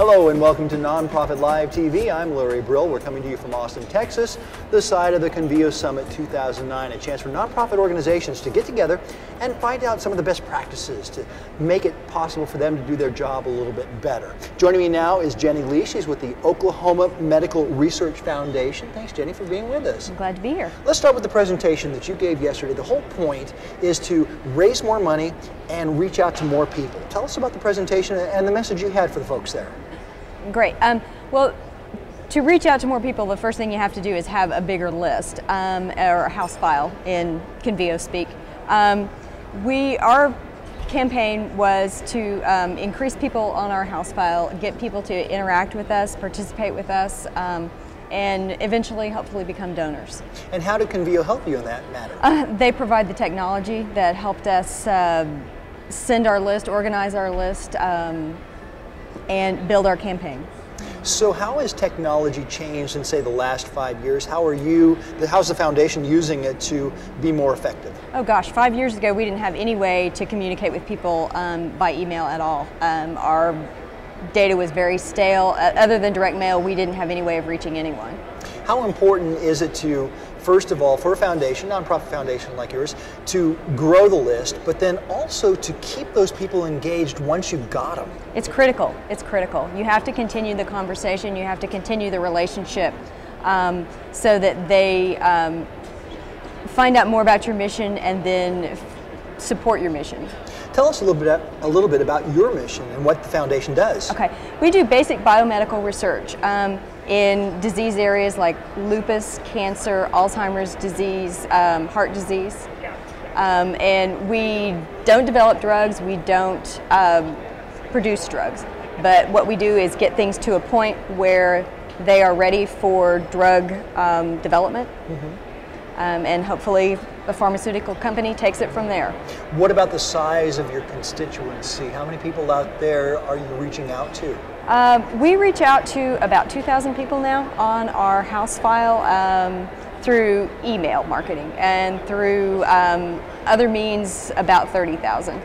Hello and welcome to Nonprofit Live TV. I'm Larry Brill. We're coming to you from Austin, Texas, the site of the Convio Summit 2009, a chance for nonprofit organizations to get together and find out some of the best practices to make it possible for them to do their job a little bit better. Joining me now is Jenny Lee. She's with the Oklahoma Medical Research Foundation. Thanks, Jenny, for being with us. I'm glad to be here. Let's start with the presentation that you gave yesterday. The whole point is to raise more money and reach out to more people. Tell us about the presentation and the message you had for the folks there. Great. Well, to reach out to more people, the first thing you have to do is have a bigger list, or a house file in Convio speak. Our campaign was to increase people on our house file, get people to interact with us, participate with us, and eventually, hopefully, become donors. And how did Convio help you in that matter? They provide the technology that helped us send our list, organize our list, and build our campaign. So how has technology changed in, say, the last 5 years? How's the foundation using it to be more effective? Oh gosh, 5 years ago we didn't have any way to communicate with people by email at all. Our data was very stale. Other than direct mail, we didn't have any way of reaching anyone. How important is it to, first of all, for a foundation, nonprofit foundation like yours, to grow the list, but then also to keep those people engaged once you've got them? It's critical. It's critical. You have to continue the conversation. You have to continue the relationship so that they find out more about your mission and then support your mission. Tell us a little bit about your mission and what the foundation does. Okay, we do basic biomedical research in disease areas like lupus, cancer, Alzheimer's disease, heart disease. And we don't develop drugs, we don't produce drugs. But what we do is get things to a point where they are ready for drug development. And hopefully the pharmaceutical company takes it from there. What about the size of your constituency? How many people out there are you reaching out to? We reach out to about 2,000 people now on our house file through email marketing, and through other means about 30,000.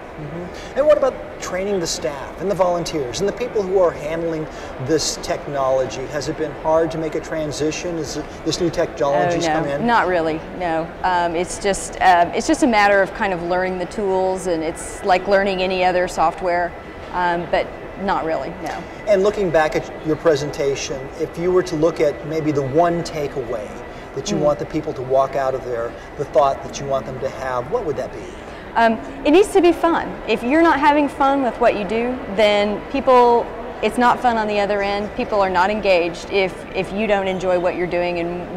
And what about training the staff and the volunteers and the people who are handling this technology? Has it been hard to make a transition as this new technology's come in? Not really, no. It's just a matter of kind of learning the tools, and it's like learning any other software, but not really, no. And looking back at your presentation, if you were to look at maybe the one takeaway that you want the people to walk out of there, the thought that you want them to have, what would that be? It needs to be fun. If you're not having fun with what you do, then it's not fun on the other end. People are not engaged if you don't enjoy what you're doing and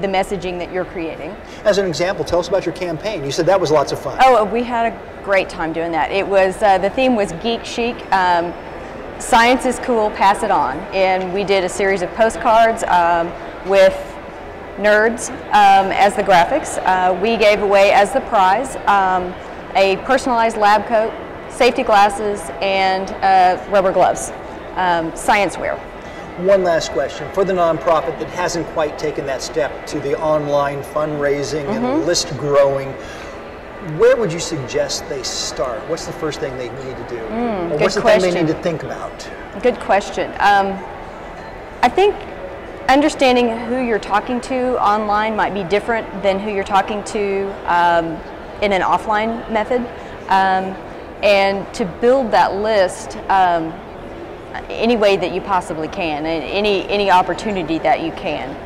the messaging that you're creating. As an example, tell us about your campaign. You said that was lots of fun. Oh, we had a great time doing that. It was, the theme was Geek Chic. Science is cool, pass it on. And we did a series of postcards with nerds as the graphics. We gave away as the prize a personalized lab coat, safety glasses, and rubber gloves, science wear. One last question. For the nonprofit that hasn't quite taken that step to the online fundraising and list growing, where would you suggest they start? What's the first thing they need to do? Or what's the thing they need to think about? Good question. I think understanding who you're talking to online might be different than who you're talking to in an offline method. And to build that list any way that you possibly can, and any opportunity that you can,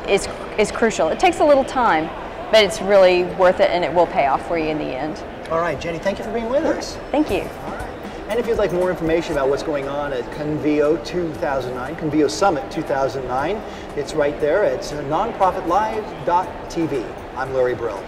is crucial. It takes a little time, but it's really worth it, and it will pay off for you in the end. All right, Jenny, thank you for being with us. Thank you. All right. And if you'd like more information about what's going on at Convio 2009, Convio Summit 2009, it's right there. It's nonprofitlive.tv. I'm Larry Brill.